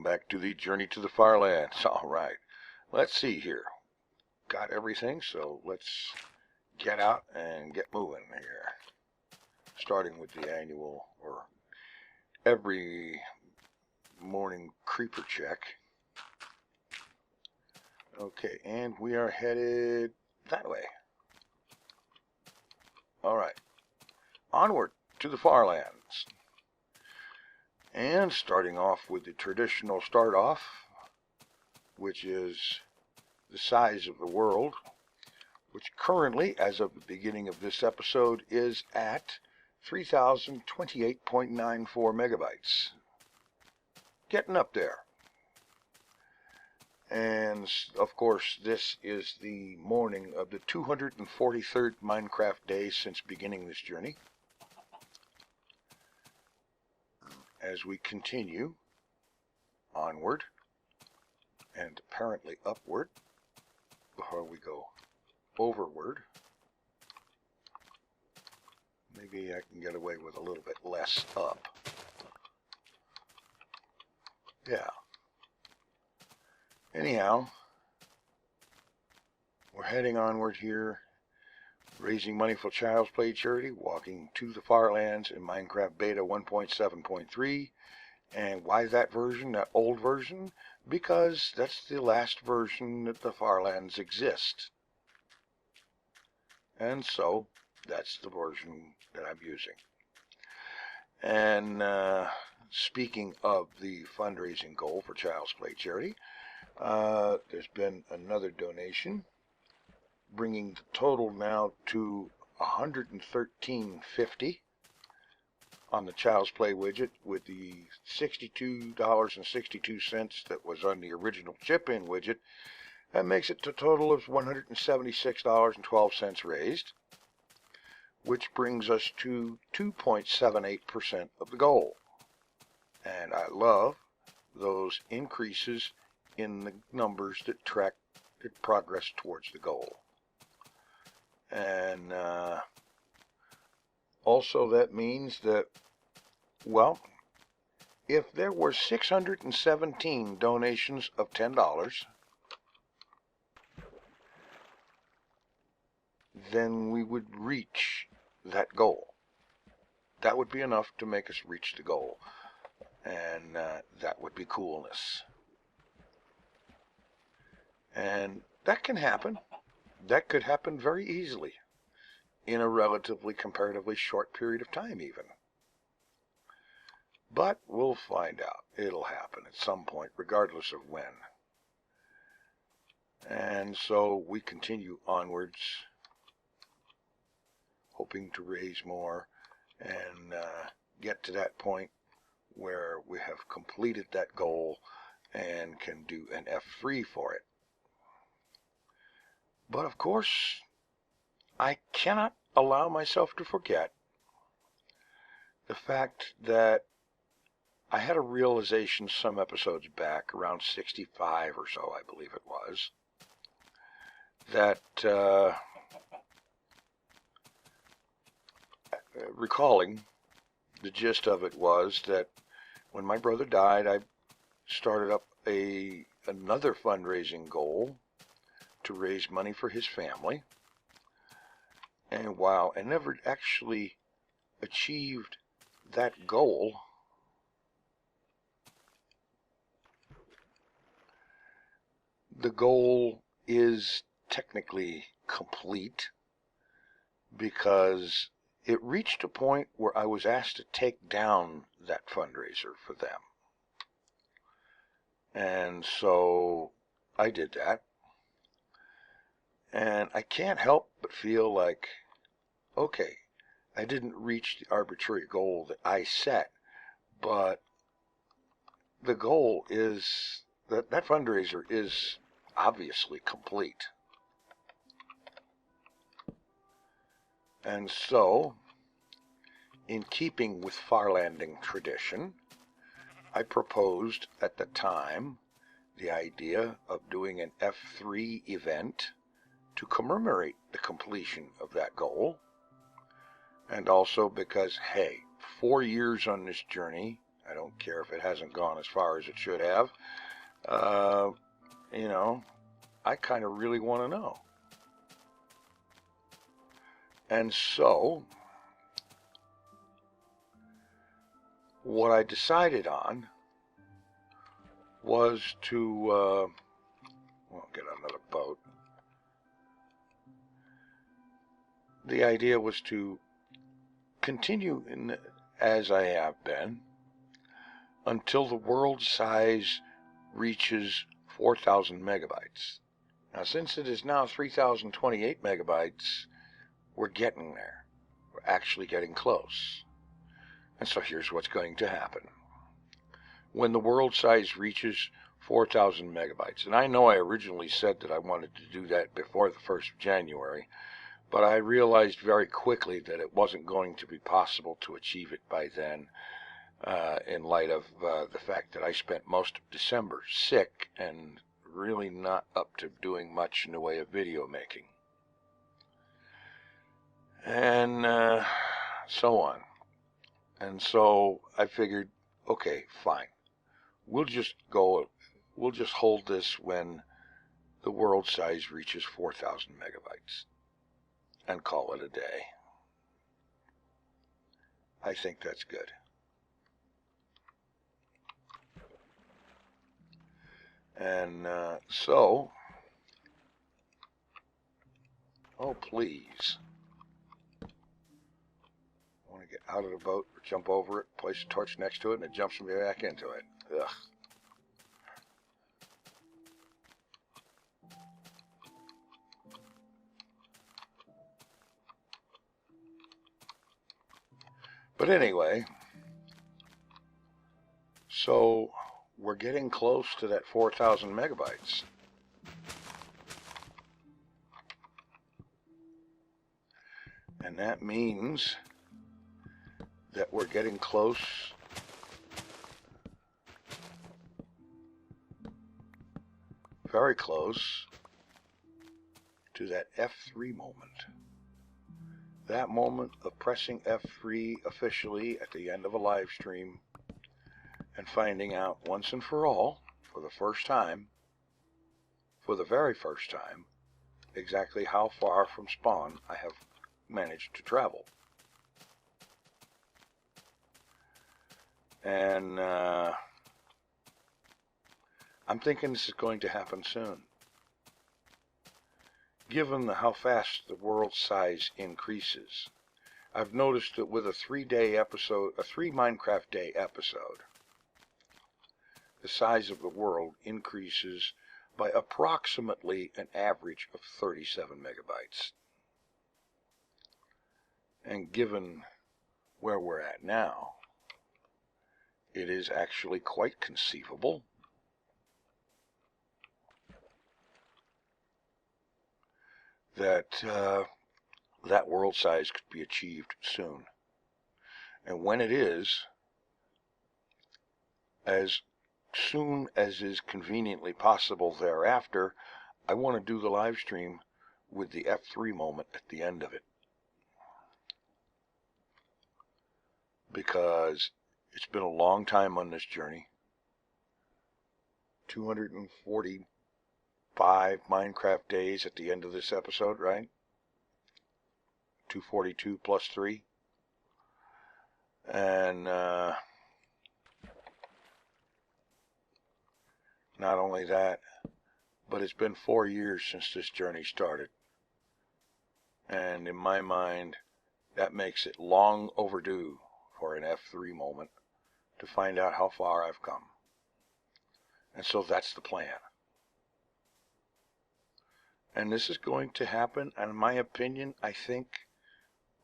welcome back to the Journey to the FarLands. All right, let's see here. Got everything, so let's get out and get moving here. Starting with the annual or every morning creeper check. Okay, and we are headed that way. All right, onward to the FarLands. And starting off with the traditional start off, which is the size of the world, which currently, as of the beginning of this episode, is at 3,028.94 megabytes. Getting up there. And, of course, this is the morning of the 243rd Minecraft day since beginning this journey. As we continue onward and apparently upward before we go overward. Maybe I can get away with a little bit less up. Yeah. Anyhow, we're heading onward here, raising money for Child's Play charity, walking to the FarLands in Minecraft Beta 1.7.3. And why that version, that old version? Because that's the last version that the FarLands exist. And so, that's the version that I'm using. And speaking of the fundraising goal for Child's Play charity, there's been another donation, bringing the total now to $113.50 on the Child's Play widget, with the $62.62 that was on the original chip-in widget. That makes it to a total of $176.12 raised, which brings us to 2.78% of the goal. And I love those increases in the numbers that track the progress towards the goal. And also that means that, well, if there were 617 donations of $10, then we would reach that goal. That would be enough to make us reach the goal. And that would be coolness. And that can happen. That could happen very easily in a relatively comparatively short period of time even. But we'll find out. It'll happen at some point, regardless of when. And so we continue onwards, hoping to raise more and get to that point where we have completed that goal and can do an F3 for it. But of course, I cannot allow myself to forget the fact that I had a realization some episodes back, around 65 or so, I believe it was, that recalling the gist of it was that when my brother died, I started up another fundraising goal to raise money for his family. And while I never actually achieved that goal, the goal is technically complete because it reached a point where I was asked to take down that fundraiser for them. And so I did that. And I can't help but feel like, okay, I didn't reach the arbitrary goal that I set, but the goal is that fundraiser is obviously complete. And so, in keeping with FarLanding tradition, I proposed at the time the idea of doing an F3 event to commemorate the completion of that goal. And also because, hey, 4 years on this journey, I don't care if it hasn't gone as far as it should have. You know, I kind of really want to know. And so, what I decided on was to, well, get another boat. The idea was to continue as I have been until the world size reaches 4,000 megabytes. Now, since it is now 3,028 megabytes, we're getting there. We're actually getting close. And so here's what's going to happen. When the world size reaches 4,000 megabytes, and I know I originally said that I wanted to do that before the 1st of January, but I realized very quickly that it wasn't going to be possible to achieve it by then, in light of the fact that I spent most of December sick and really not up to doing much in the way of video making. And so on. And so I figured, okay, fine. We'll just hold this when the world size reaches 4,000 megabytes and call it a day. I think that's good. And so, oh please, I want to get out of the boat, or jump over it, place a torch next to it, and it jumps me back into it. Ugh. But anyway, so we're getting close to that 4,000 megabytes. And that means that we're getting close very close to that F3 moment. That moment of pressing F3 officially at the end of a live stream and finding out once and for all, for the first time, for the very first time, exactly how far from spawn I have managed to travel. And I'm thinking this is going to happen soon. Given how fast the world size increases, I've noticed that with a 3-day episode, a 3 Minecraft day episode, the size of the world increases by approximately an average of 37 megabytes. And given where we're at now, it is actually quite conceivable that that world size could be achieved soon. And when it is, as soon as is conveniently possible thereafter, I want to do the live stream with the F3 moment at the end of it. Because it's been a long time on this journey. 245 Minecraft days at the end of this episode, right? 242 plus 3. And not only that, but it's been 4 years since this journey started. And in my mind, that makes it long overdue for an F3 moment to find out how far I've come. And so that's the plan. And this is going to happen, in my opinion, I think,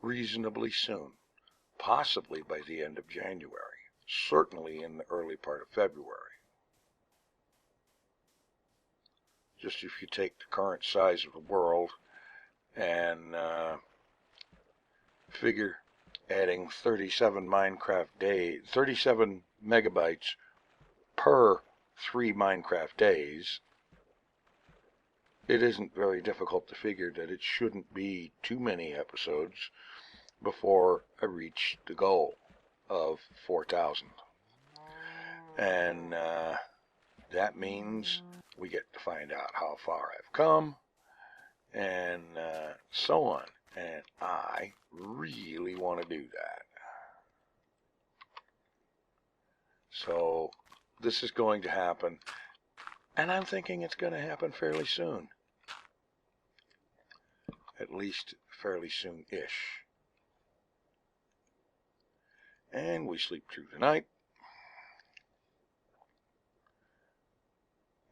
reasonably soon. Possibly by the end of January. Certainly in the early part of February. Just if you take the current size of the world and figure adding 37 megabytes per 3 Minecraft days, it isn't very difficult to figure that it shouldn't be too many episodes before I reach the goal of 4,000. And that means we get to find out how far I've come, and so on. And I really want to do that. So this is going to happen, and I'm thinking it's going to happen fairly soon. At least fairly soon-ish. And we sleep through the night.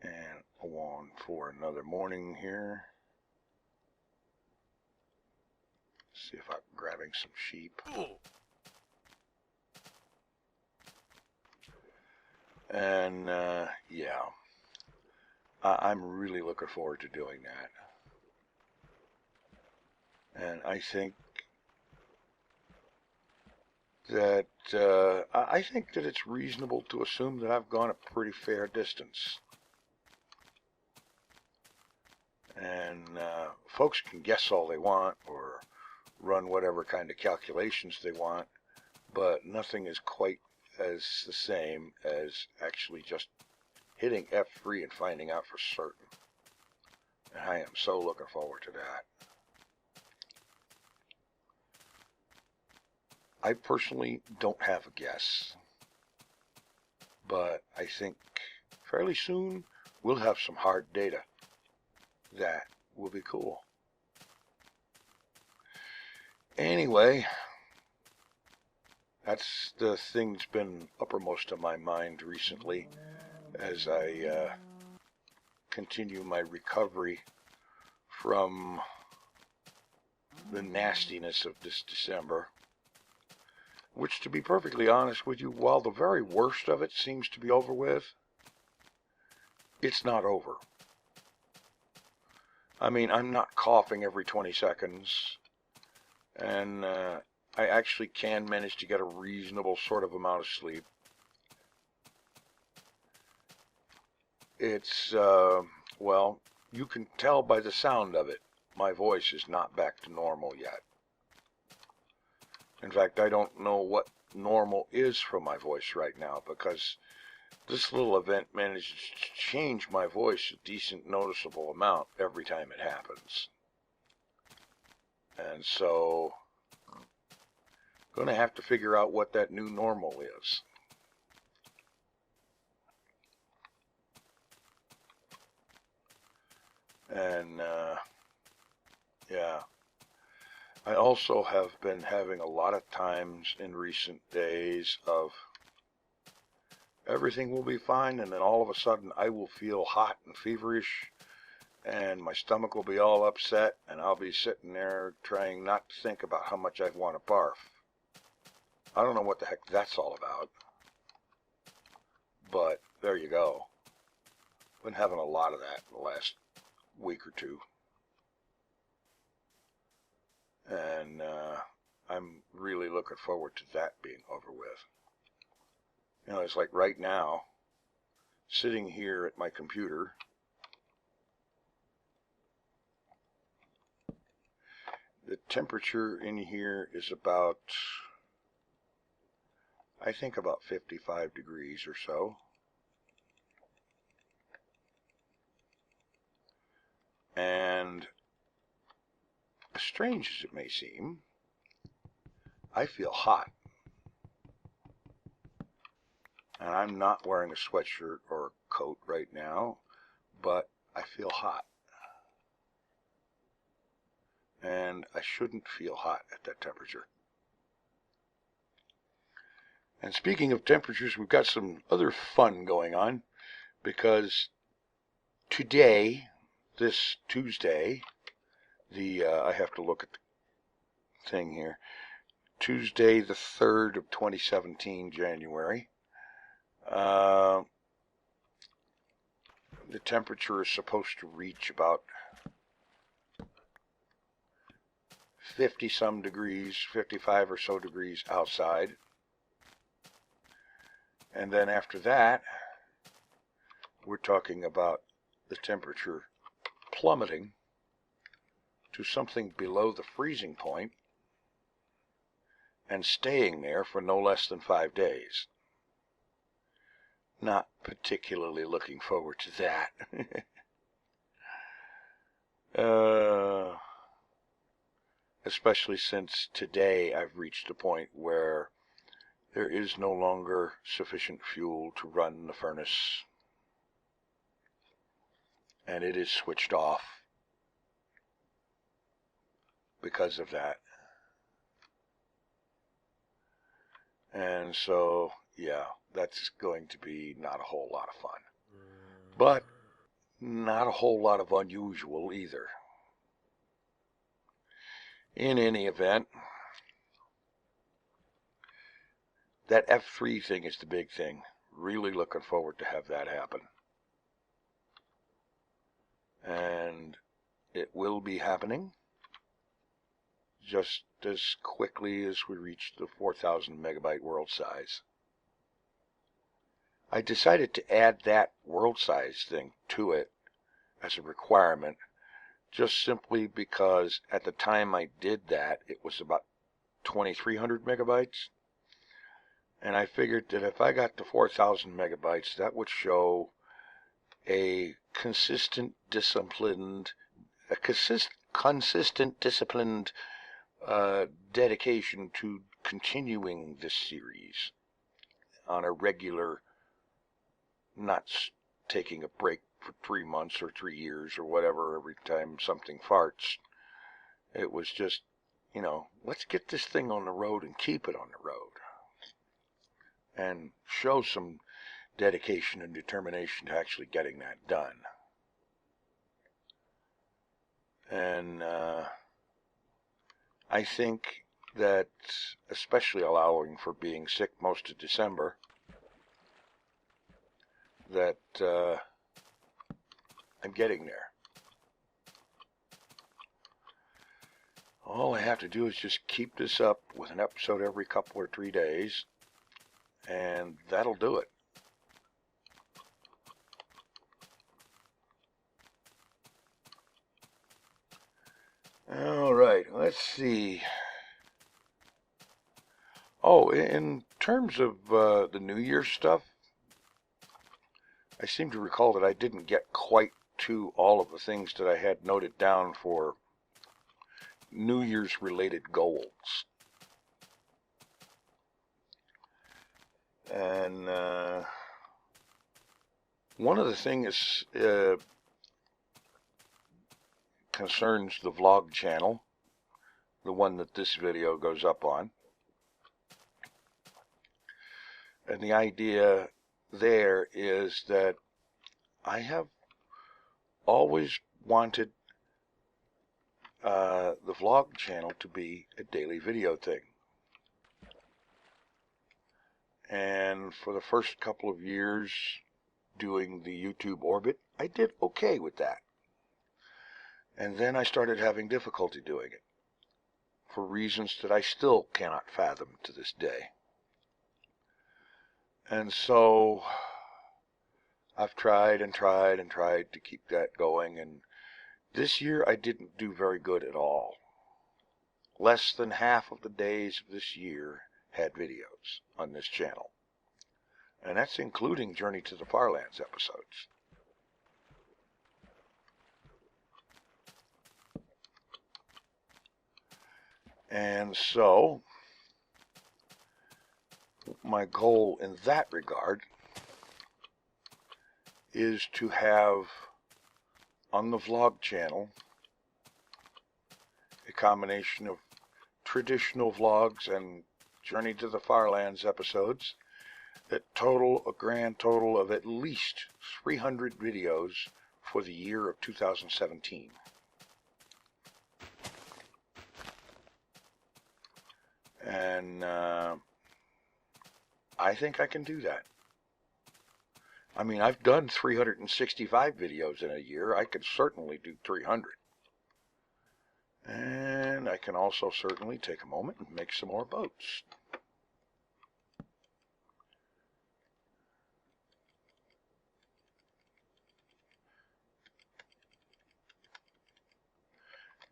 And on for another morning here. See if I'm grabbing some sheep. And yeah, I'm really looking forward to doing that. And I think that it's reasonable to assume that I've gone a pretty fair distance. And folks can guess all they want or run whatever kind of calculations they want, but nothing is quite as the same as actually just hitting F3 and finding out for certain. And I am so looking forward to that. I personally don't have a guess, but I think fairly soon we'll have some hard data. That will be cool. Anyway, that's the thing that's been uppermost of my mind recently as I continue my recovery from the nastiness of this December. Which, to be perfectly honest with you, while the very worst of it seems to be over with, it's not over. I mean, I'm not coughing every 20 seconds, and I actually can manage to get a reasonable sort of amount of sleep. It's, well, you can tell by the sound of it, my voice is not back to normal yet. In fact, I don't know what normal is for my voice right now, because this little event manages to change my voice a decent noticeable amount every time it happens. And so, I'm going to have to figure out what that new normal is. And, yeah. I also have been having a lot of times in recent days of everything will be fine, and then all of a sudden I will feel hot and feverish, and my stomach will be all upset, and I'll be sitting there trying not to think about how much I want to barf. I don't know what the heck that's all about, but there you go. Been having a lot of that in the last week or two. And I'm really looking forward to that being over with. You know, it's like right now, sitting here at my computer, the temperature in here is about, I think about 55 degrees or so. And as strange as it may seem, I feel hot. And I'm not wearing a sweatshirt or a coat right now, but I feel hot. And I shouldn't feel hot at that temperature. And speaking of temperatures, we've got some other fun going on, because today, this Tuesday, I have to look at the thing here, Tuesday the 3rd of 2017, January, the temperature is supposed to reach about 50 some degrees, 55 or so degrees outside. And then after that, we're talking about the temperature plummeting to something below the freezing point and staying there for no less than 5 days. not particularly looking forward to that. Especially since today I've reached a point where there is no longer sufficient fuel to run the furnace, and it is switched off because of that. And so, yeah, that's going to be not a whole lot of fun. But not a whole lot of unusual either. In any event, that F3 thing is the big thing. Really looking forward to have that happen. And it will be happening just as quickly as we reach the 4,000 megabyte world size. I decided to add that world size thing to it as a requirement just simply because at the time I did that, it was about 2,300 megabytes. And I figured that if I got to 4,000 megabytes, that would show a consistent, disciplined dedication to continuing this series on a regular, not taking a break for 3 months or 3 years or whatever every time something farts. It was just, let's get this thing on the road and keep it on the road. And show some dedication and determination to actually getting that done. And I think that, especially allowing for being sick most of December, that I'm getting there. All I have to do is just keep this up with an episode every couple or 3 days, and that'll do it. All right, let's see. Oh, in terms of the New Year's stuff, I seem to recall that I didn't get quite to all of the things that I had noted down for New Year's related goals. And one of the things concerns the vlog channel, the one that this video goes up on. And the idea there is that I have always wanted the vlog channel to be a daily video thing. And for the first couple of years doing the YouTube orbit, I did okay with that. And then I started having difficulty doing it, for reasons that I still cannot fathom to this day. And so I've tried and tried and tried to keep that going, and this year I didn't do very good at all. Less than half of the days of this year had videos on this channel. And that's including Journey to the FarLands episodes. And so, my goal in that regard is to have on the vlog channel a combination of traditional vlogs and Journey to the FarLands episodes that total a grand total of at least 300 videos for the year of 2017. And I think I can do that. I mean, I've done 365 videos in a year. I could certainly do 300. And I can also certainly take a moment and make some more boats.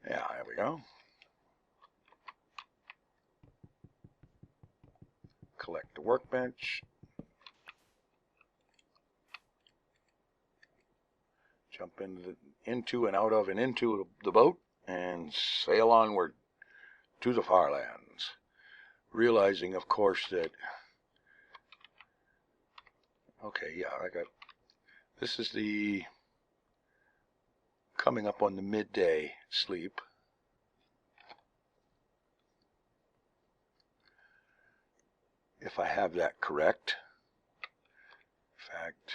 Yeah, there we go. Collect the workbench. jump into and out of and into the boat and sail onward to the far lands. Realizing, of course, that, okay, yeah, this is the coming up on the midday sleep. If I have that correct. In fact,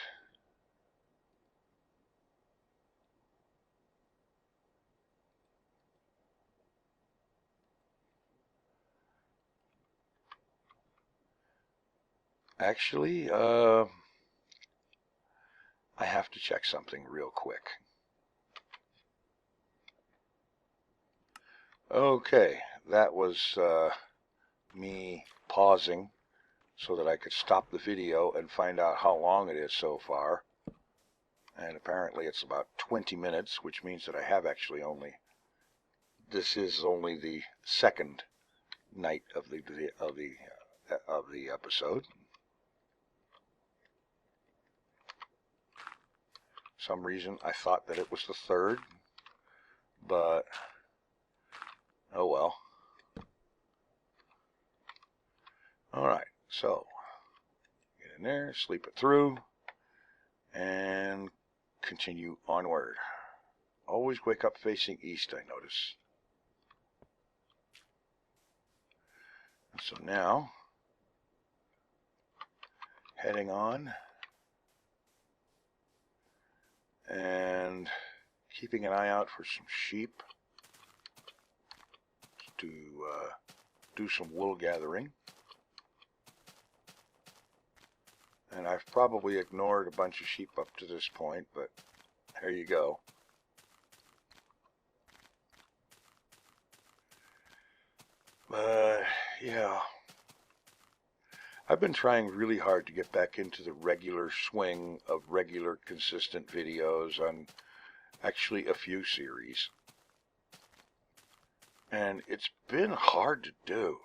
actually, I have to check something real quick. Okay, that was me pausing so that I could stop the video and find out how long it is so far. And apparently it's about 20 minutes, which means that I have actually this is only the second night of the episode. For some reason I thought that it was the third, but oh well. Alright, so get in there, sleep it through, and continue onward. Always wake up facing east, I notice. So now, heading on and keeping an eye out for some sheep to do some wool gathering. And I've probably ignored a bunch of sheep up to this point, but there you go. Yeah. I've been trying really hard to get back into the regular swing of regular, consistent videos on actually a few series. And it's been hard to do.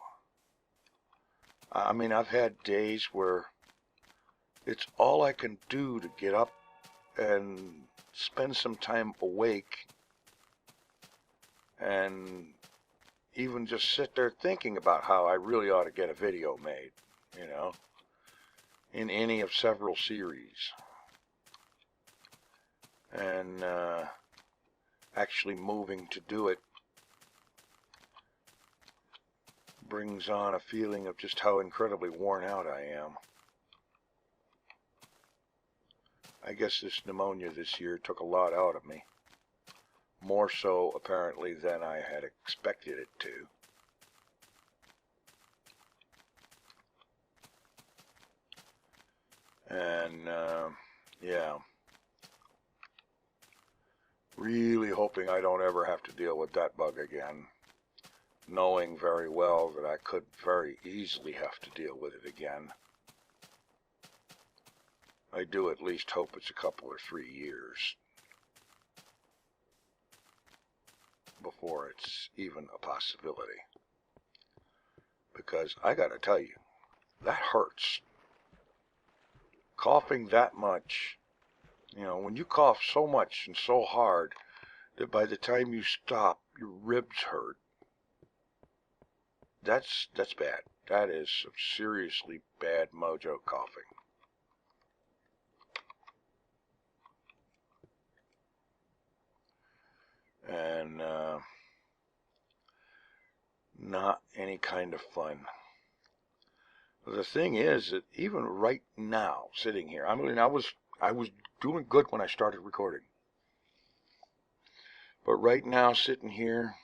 I mean, I've had days where it's all I can do to get up and spend some time awake and even just sit there thinking about how I really ought to get a video made, you know, in any of several series. And actually moving to do it brings on a feeling of just how incredibly worn out I am. I guess this pneumonia this year took a lot out of me. More so, apparently, than I had expected it to. And, yeah. Really hoping I don't ever have to deal with that bug again. Knowing very well that I could very easily have to deal with it again. I do at least hope it's a couple or 3 years before it's even a possibility. Because I gotta tell you, that hurts. Coughing that much, you know, when you cough so much and so hard that by the time you stop, your ribs hurt. That's bad. That is some seriously bad mojo coughing. And not any kind of fun. The thing is that even right now, sitting here, I mean, I was doing good when I started recording. But right now, sitting here,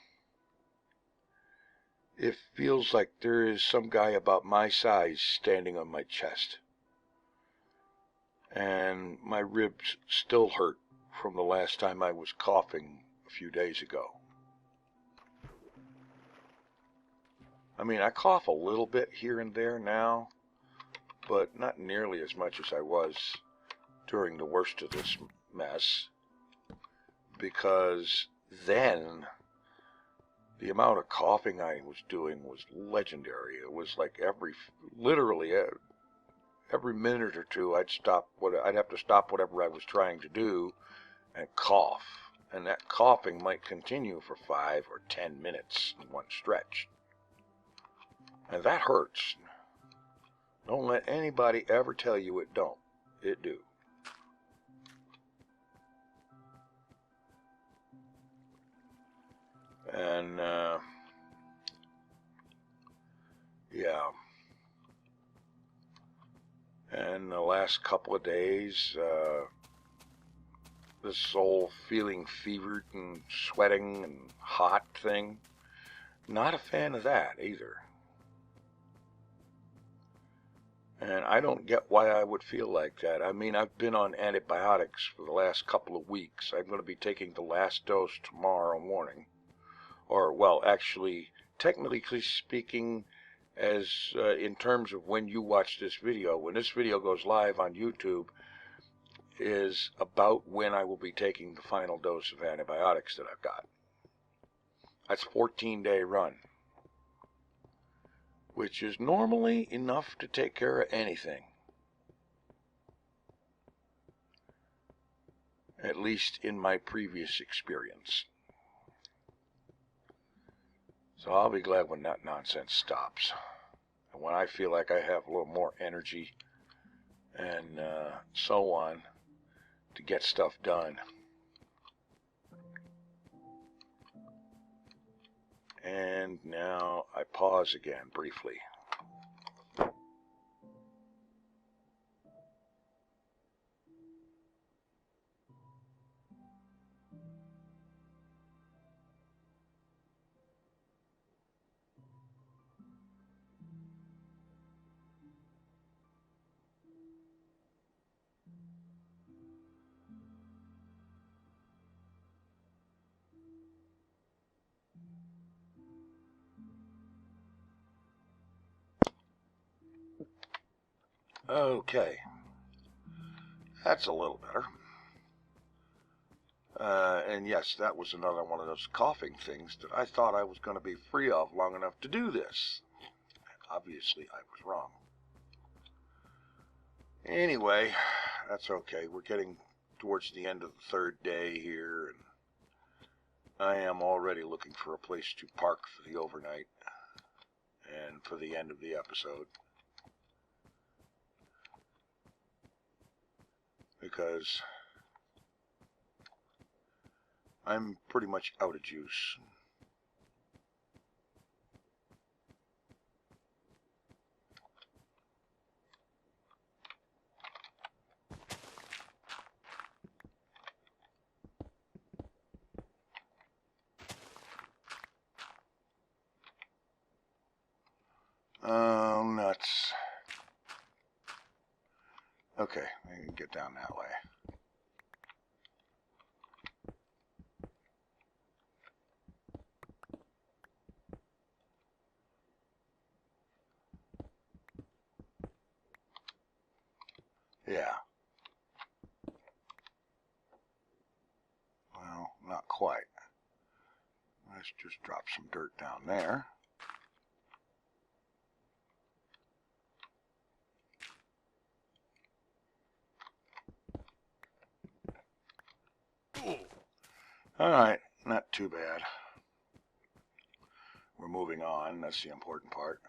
it feels like there is some guy about my size standing on my chest. And my ribs still hurt from the last time I was coughing a few days ago. I mean, I cough a little bit here and there now, but not nearly as much as I was during the worst of this mess, because then the amount of coughing I was doing was legendary. It was like literally every minute or two I'd have to stop whatever I was trying to do and cough. And that coughing might continue for 5 or 10 minutes in one stretch. And that hurts. Don't let anybody ever tell you it don't. It do. And, yeah. And the last couple of days, this whole feeling fevered and sweating and hot thing, not a fan of that either. And I don't get why I would feel like that. I mean, I've been on antibiotics for the last couple of weeks. I'm going to be taking the last dose tomorrow morning. Or, well, actually, technically speaking, as in terms of when you watch this video, when this video goes live on YouTube, is about when I will be taking the final dose of antibiotics that I've got. That's a 14-day run, which is normally enough to take care of anything. At least in my previous experience. So I'll be glad when that nonsense stops. And when I feel like I have a little more energy and so on to get stuff done. And now I pause again briefly. Okay, that's a little better. And yes, that was another one of those coughing things that I thought I was going to be free of long enough to do this. Obviously, I was wrong. Anyway, that's okay. We're getting towards the end of the third day here, and I am already looking for a place to park for the overnight and for the end of the episode. Because I'm pretty much out of juice. Oh, nuts. Okay, I can get down that way. Yeah. Well, not quite. Let's just drop some dirt down there. Alright, not too bad. We're moving on, that's the important part.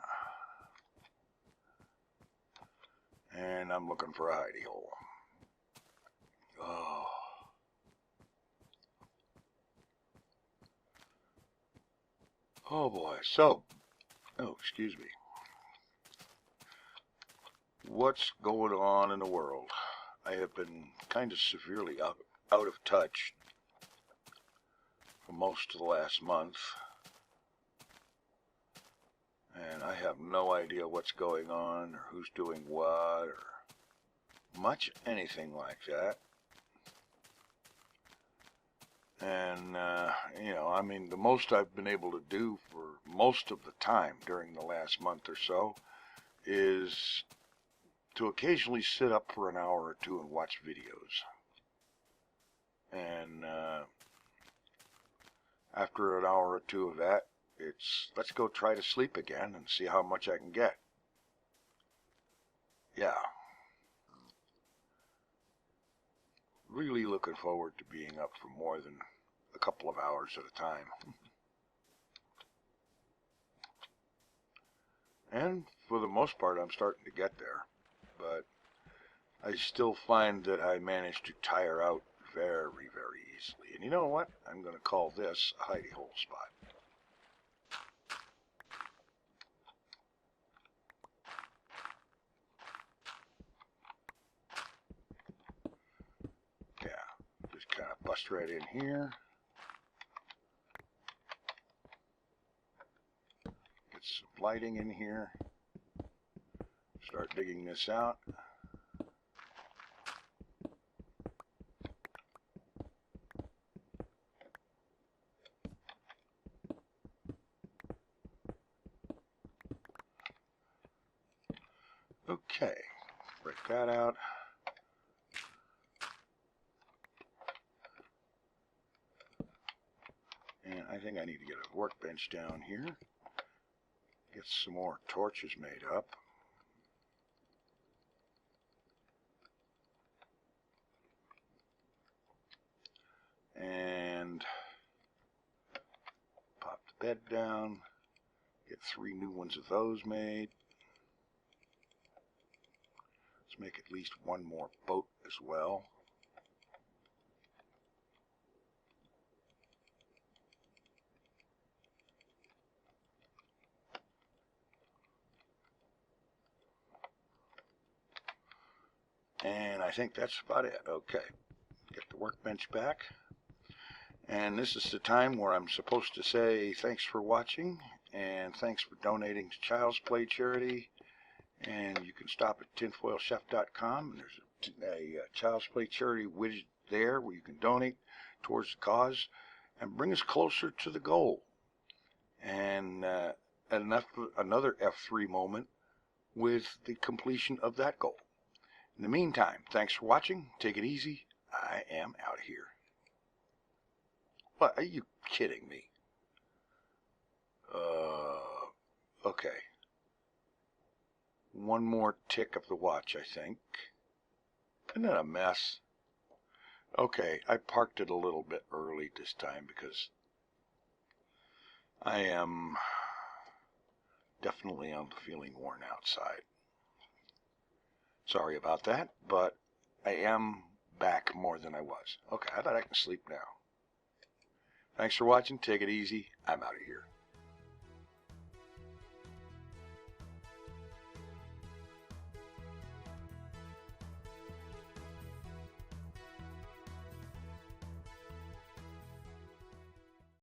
And I'm looking for a hidey hole. Oh. Oh boy, so, excuse me. What's going on in the world? I have been kind of severely out of touch for most of the last month. And I have no idea what's going on, or who's doing what, or much anything like that. And, I mean, the most I've been able to do for most of the time during the last month or so is to occasionally sit up for an hour or two and watch videos. And after an hour or two of that, it's let's go try to sleep again and see how much I can get. Yeah. really looking forward to being up for more than a couple of hours at a time. And for the most part, I'm starting to get there. But I still find that I manage to tire out very, very easily. And you know what? I'm going to call this a hidey hole spot. Yeah, just kind of bust right in here. Get some lighting in here. Start digging this out. Okay, break that out. And I think I need to get a workbench down here. Get some more torches made up. And pop the bed down. Get 3 new ones of those made. Let's make at least 1 more boat as well. And I think that's about it. Okay, get the workbench back. And this is the time where I'm supposed to say thanks for watching and thanks for donating to Child's Play Charity. And you can stop at TinFoilChef.com, and there's a Child's Play Charity widget there where you can donate towards the cause and bring us closer to the goal. And another F3 moment with the completion of that goal. In the meantime, thanks for watching. Take it easy. I am out of here. What? Are you kidding me? Okay. 1 more tick of the watch, I think. Isn't that a mess? Okay, I parked it a little bit early this time because I am definitely on the feeling worn out side. Sorry about that, but I am back more than I was. Okay, I bet I can sleep now. Thanks for watching. Take it easy. I'm out of here.